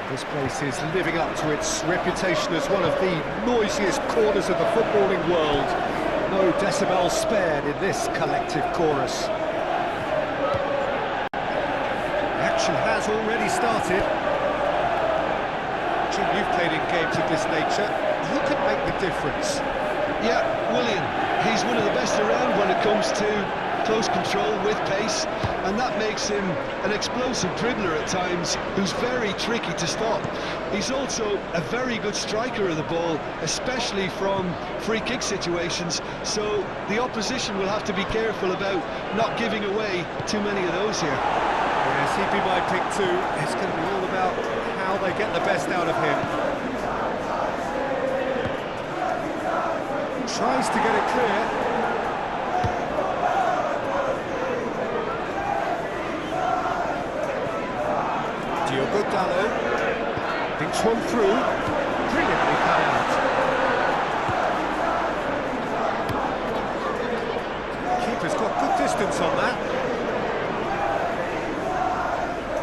This place is living up to its reputation as one of the noisiest corners of the footballing world. No decibels spared in this collective chorus. Action has already started. Jim, you've played in games of this nature. Who can make the difference? Yeah, William. He's one of the best around when it comes to close control with pace, and that makes him an explosive dribbler at times who's very tricky to stop. He's also a very good striker of the ball, especially from free kick situations, so the opposition will have to be careful about not giving away too many of those here. Yes, he'd be my pick too. It's going to be all about how they get the best out of him. Tries to get it clear. Thinks one through, brilliantly cut out. Keeper's got good distance on that.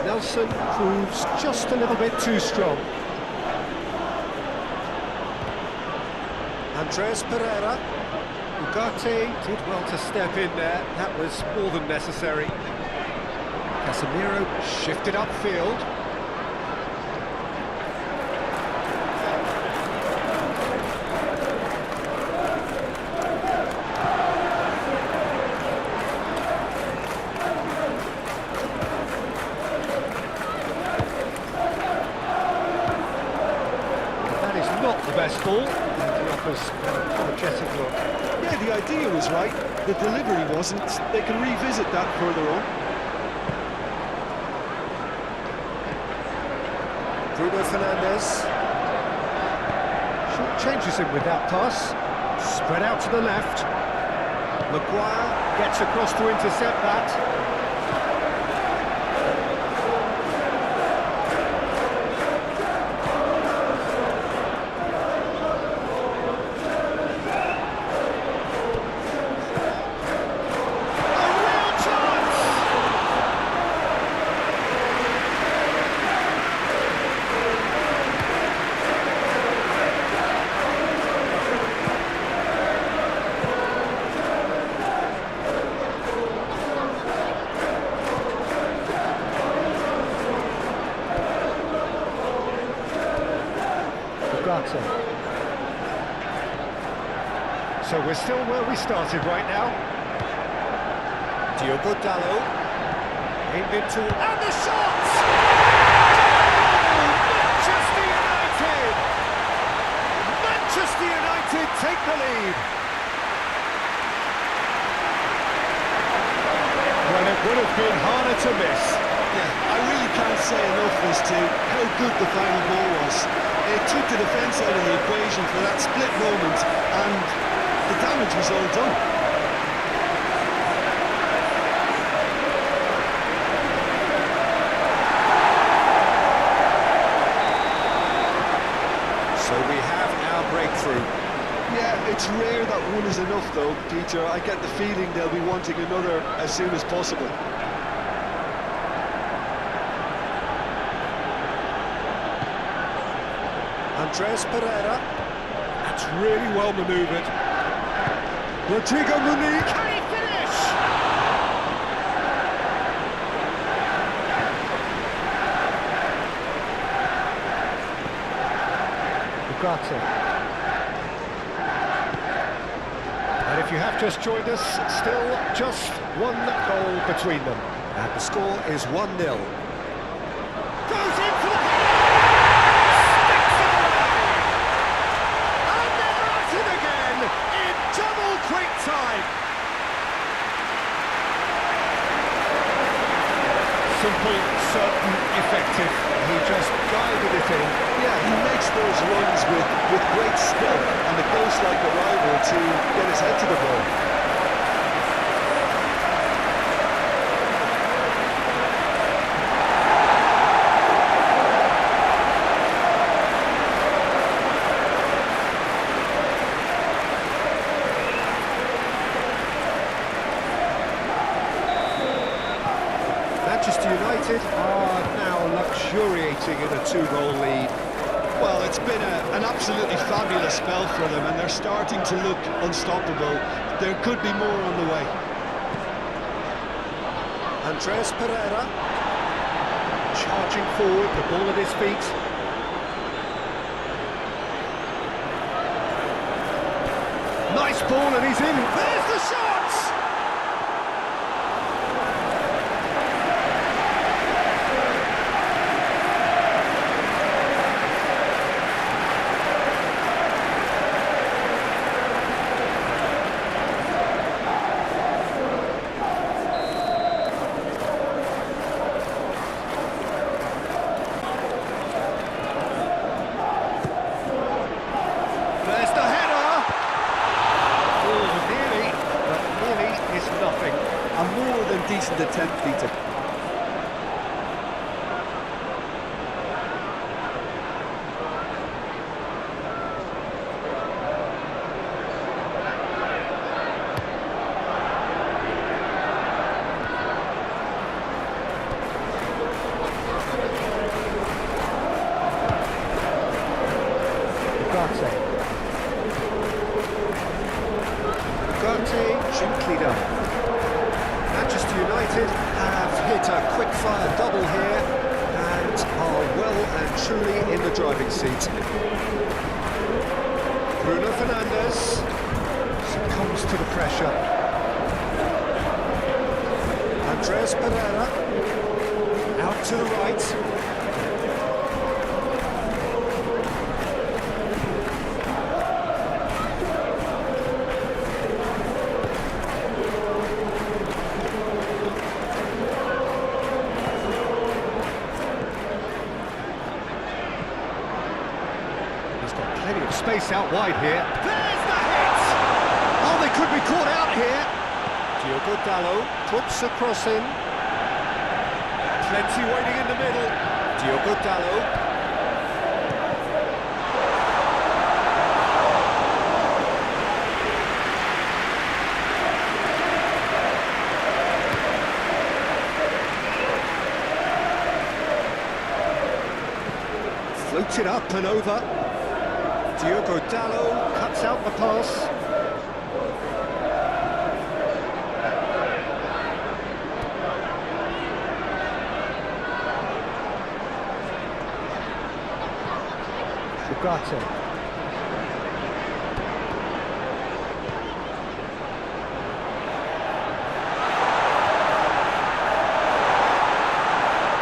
Nelson proves just a little bit too strong. Andres Pereira. Ugarte did well to step in there, that was more than necessary. Casemiro shifted upfield. Best ball, and he offers an apologetic look. Yeah, the idea was right, the delivery wasn't. They can revisit that further on. Bruno Fernandes short changes him with that pass, spread out to the left. Maguire gets across to intercept that. So we're still where we started right now. Diogo Dalot aimed into, and the shots! Manchester United! Manchester United take the lead. Well, it would have been harder to miss. Yeah, I really can't say enough as to how good the final ball was. It took the defence out of the equation for that split moment, and the damage was all done. So we have our breakthrough. Yeah, it's rare that one is enough though, Peter. I get the feeling they'll be wanting another as soon as possible. Andres Pereira, that's really well manoeuvred. Rodrigo Muniz, can he finish? Ugarte. And if you have just joined us, still just one goal between them. And the score is 1-0. Goes in for the... Quick time. Simple, certain, effective. He just guided it in. Yeah, he makes those runs with great skill and a ghost-like arrival to get his head to the ball. Manchester United are now luxuriating operating in a 2-goal lead. Well, it's been an absolutely fabulous spell for them, and they're starting to look unstoppable. There could be more on the way. Andres Pereira, charging forward, the ball at his feet. Nice ball, and he's in. There's the shot! There's the header! Oh, nearly, but nearly is nothing. A more than decent attempt, Peter. Gently done. Manchester United have hit a quick-fire double here and are well and truly in the driving seat. Bruno Fernandes succumbs to the pressure. Andres Pereira out to the right. Plenty of space out wide here. There's the hit! Oh, they could be caught out here. Diogo Dalot puts a cross in. Plenty waiting in the middle. Diogo Dalot. Floats it up and over. Diogo Dalot cuts out the pass. Ugarte.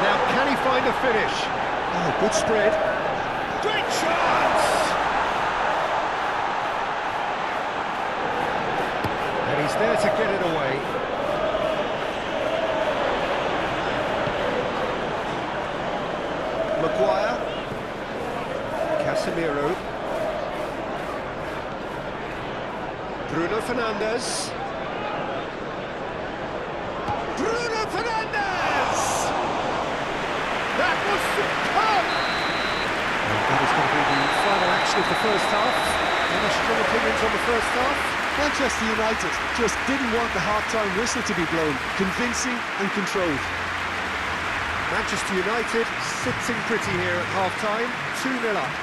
Now, can he find a finish? Oh, good spread. Great chance! And he's there to get it away. Maguire. Casemiro. Bruno Fernandes. Bruno Fernandes! That was superb! And that is going to be the final action of the first half. Any strong opinions on the first half? Manchester United just didn't want the half-time whistle to be blown. Convincing and controlled. Manchester United sitting pretty here at half-time, 2-0 up.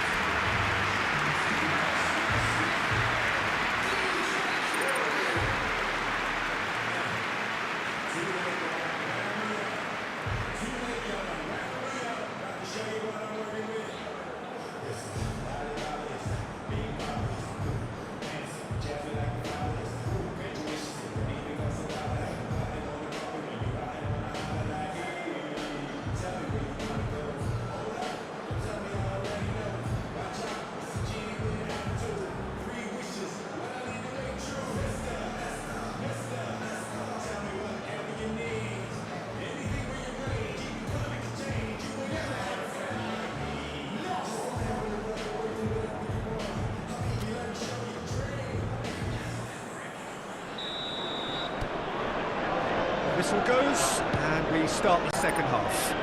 Whistle goes, and we start the second half.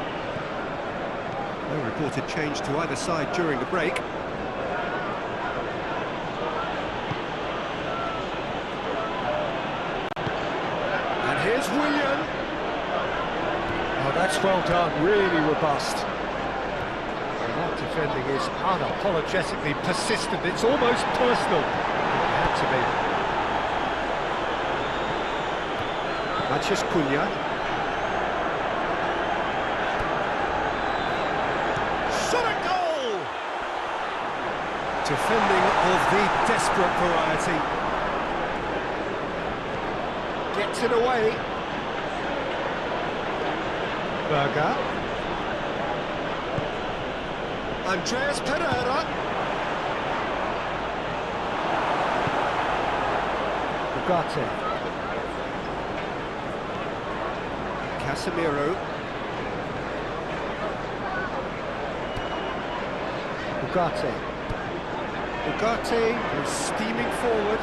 No reported change to either side during the break. And here's Willian. Oh, that's well done, really robust. defending is unapologetically persistent. It's almost personal. It had to be. Maciej Cunha. Shot at goal! Defending of the desperate variety. Gets it away. Berger. Andreas Pereira. Ugarte. Casemiro. Ugarte. Ugarte is steaming forward.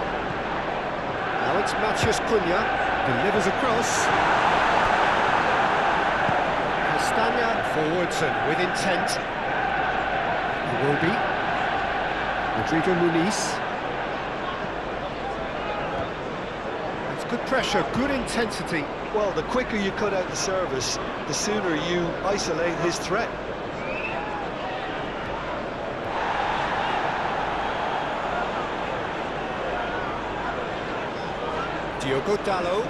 Now it's Maciej Cunha. Delivers across. Castagna forwards and with intent. Iwobi. Rodrigo Muniz. That's good pressure, good intensity. Well, the quicker you cut out the service, the sooner you isolate his threat. Diogo Dalot.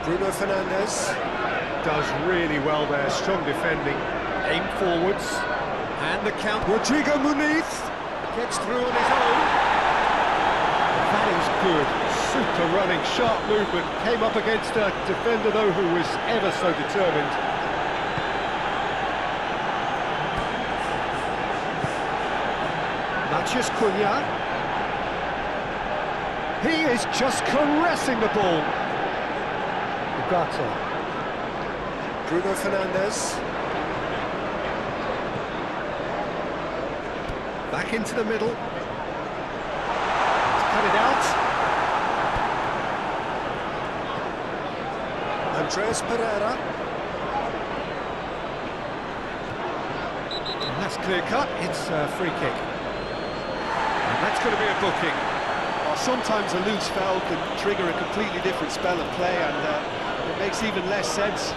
Bruno Fernandes. Does really well there, strong defending. Aim forwards. And the count. Rodrigo Muniz gets through on his own. That is good. Super running, sharp movement. Came up against a defender, though, who was ever so determined. Maciej Cunha. He is just caressing the ball. Ugarte. Bruno Fernandes. Back into the middle. He's cut it out. Andreas Pereira. And that's clear cut. It's a free kick. And that's going to be a booking. Well, sometimes a loose foul can trigger a completely different spell of play, and it makes even less sense.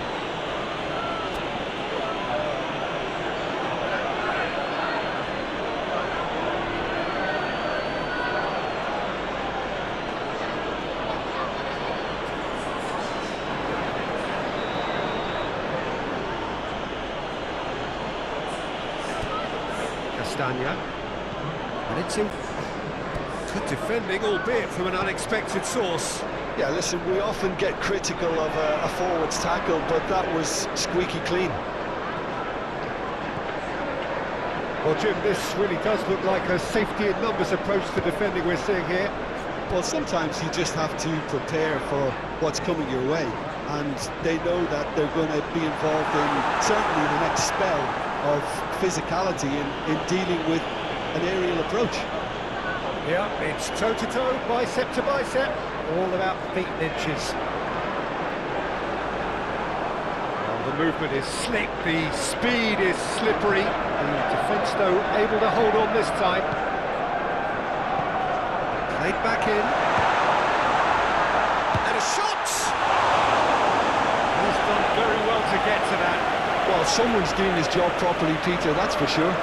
Castagna. And it's in. Good defending, albeit from an unexpected source. Yeah, listen, we often get critical of a forward's tackle, but that was squeaky clean. Well, Jim, this really does look like a safety in numbers approach to defending we're seeing here. Well, sometimes you just have to prepare for what's coming your way, and they know that they're going to be involved in certainly the next spell of physicality in dealing with an aerial approach. Yeah, it's toe-to-toe, bicep to bicep, all about feet and inches. Well, the movement is slick, the speed is slippery. The defence, though, able to hold on this time. Played back in. And a shot! He's done very well to get to that. Well, someone's doing his job properly, Peter, that's for sure.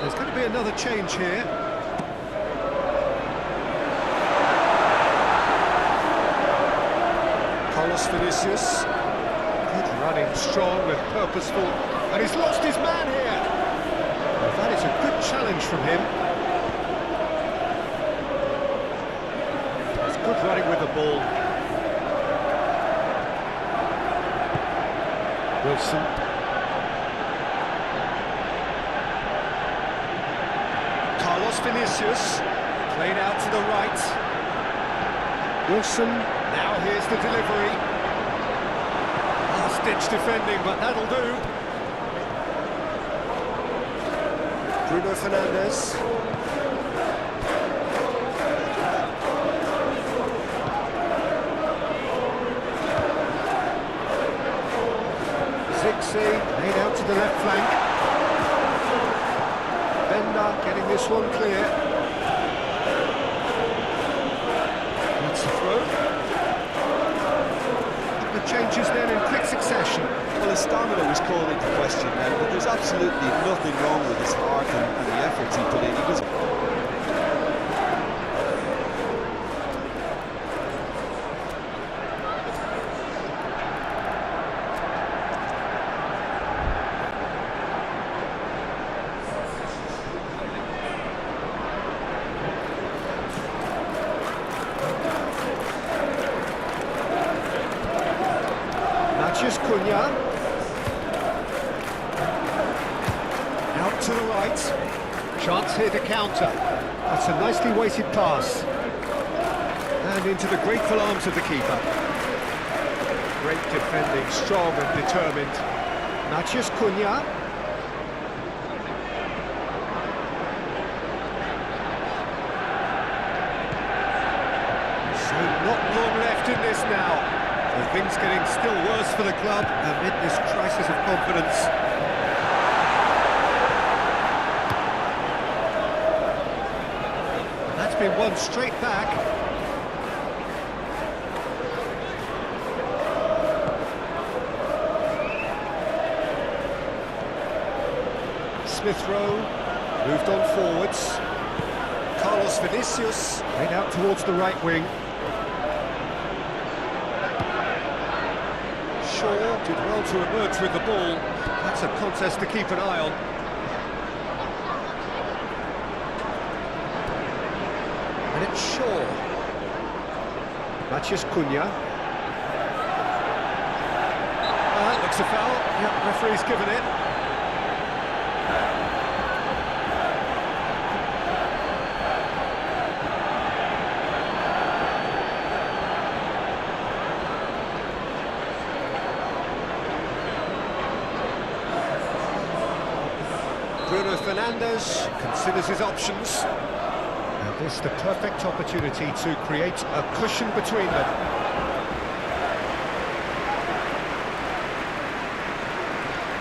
There's going to be another change here. Carlos Vinicius. Good running, strong and purposeful. And he's lost his man here. Well, that is a good challenge from him. It's good running with the ball. Wilson. Carlos Vinicius, played out to the right. Wilson, now here's the delivery. Last-ditch defending, but that'll do. Bruno Fernandes. Zixi, laid out to the left flank. Bender getting this one clear. absolutely nothing wrong with his heart and the efforts he put in. He was Cunha. Out to the right. Chance here to counter. That's a nicely weighted pass. And into the grateful arms of the keeper. Great defending, strong and determined. Chants Cunha. So not long left in this now. So things getting still worse for the club amid this crisis of confidence. And that's been won straight back. Smith Rowe moved on forwards. Carlos Vinicius made out towards the right wing. Did well to emerge with the ball. That's a contest to keep an eye on. And it's Shaw. Chants Cunha. That looks a foul. Yeah, referee's given it. Bruno Fernandes considers his options. And this the perfect opportunity to create a cushion between them.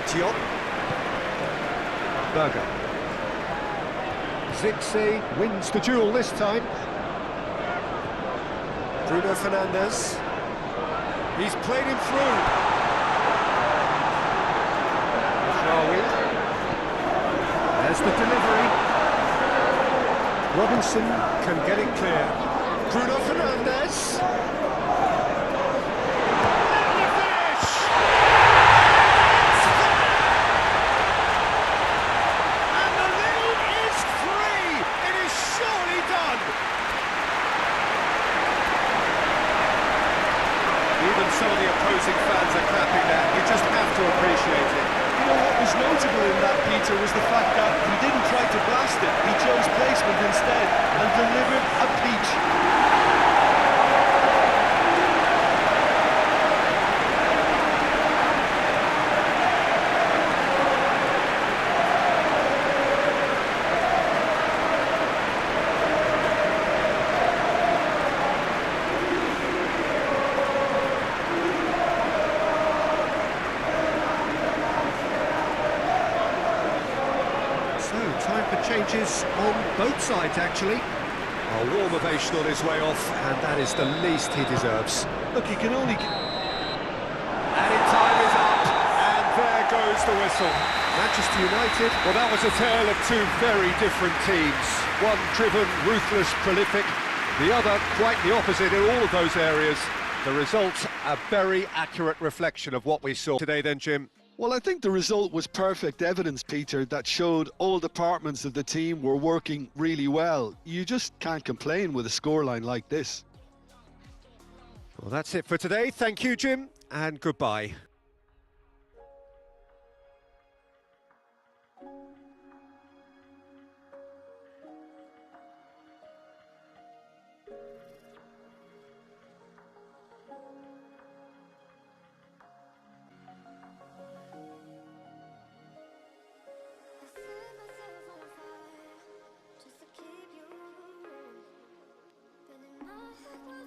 Diop. Berger. Zixi wins the duel this time. Bruno Fernandes. He's played him through. There's the delivery. Robinson can get it clear. Bruno Fernandes. And the finish! And the lead is 3! It is surely done! Even some of the opposing fans are clapping there. You just have to appreciate it. You know what was notable in that, Peter, was the fact that he didn't try to blast it. He chose placement instead and delivered a peach. Time for changes on both sides, actually. A warm ovation on his way off, and that is the least he deserves. Look, he can only... Added time is up, and there goes the whistle. Manchester United, well, that was a tale of two very different teams. One driven, ruthless, prolific. The other, quite the opposite in all of those areas. The result, a very accurate reflection of what we saw today then, Jim. Well, I think the result was perfect evidence, Peter, that showed all departments of the team were working really well. You just can't complain with a scoreline like this. Well, that's it for today. Thank you, Jim, and goodbye. Just to keep you warm, but in my head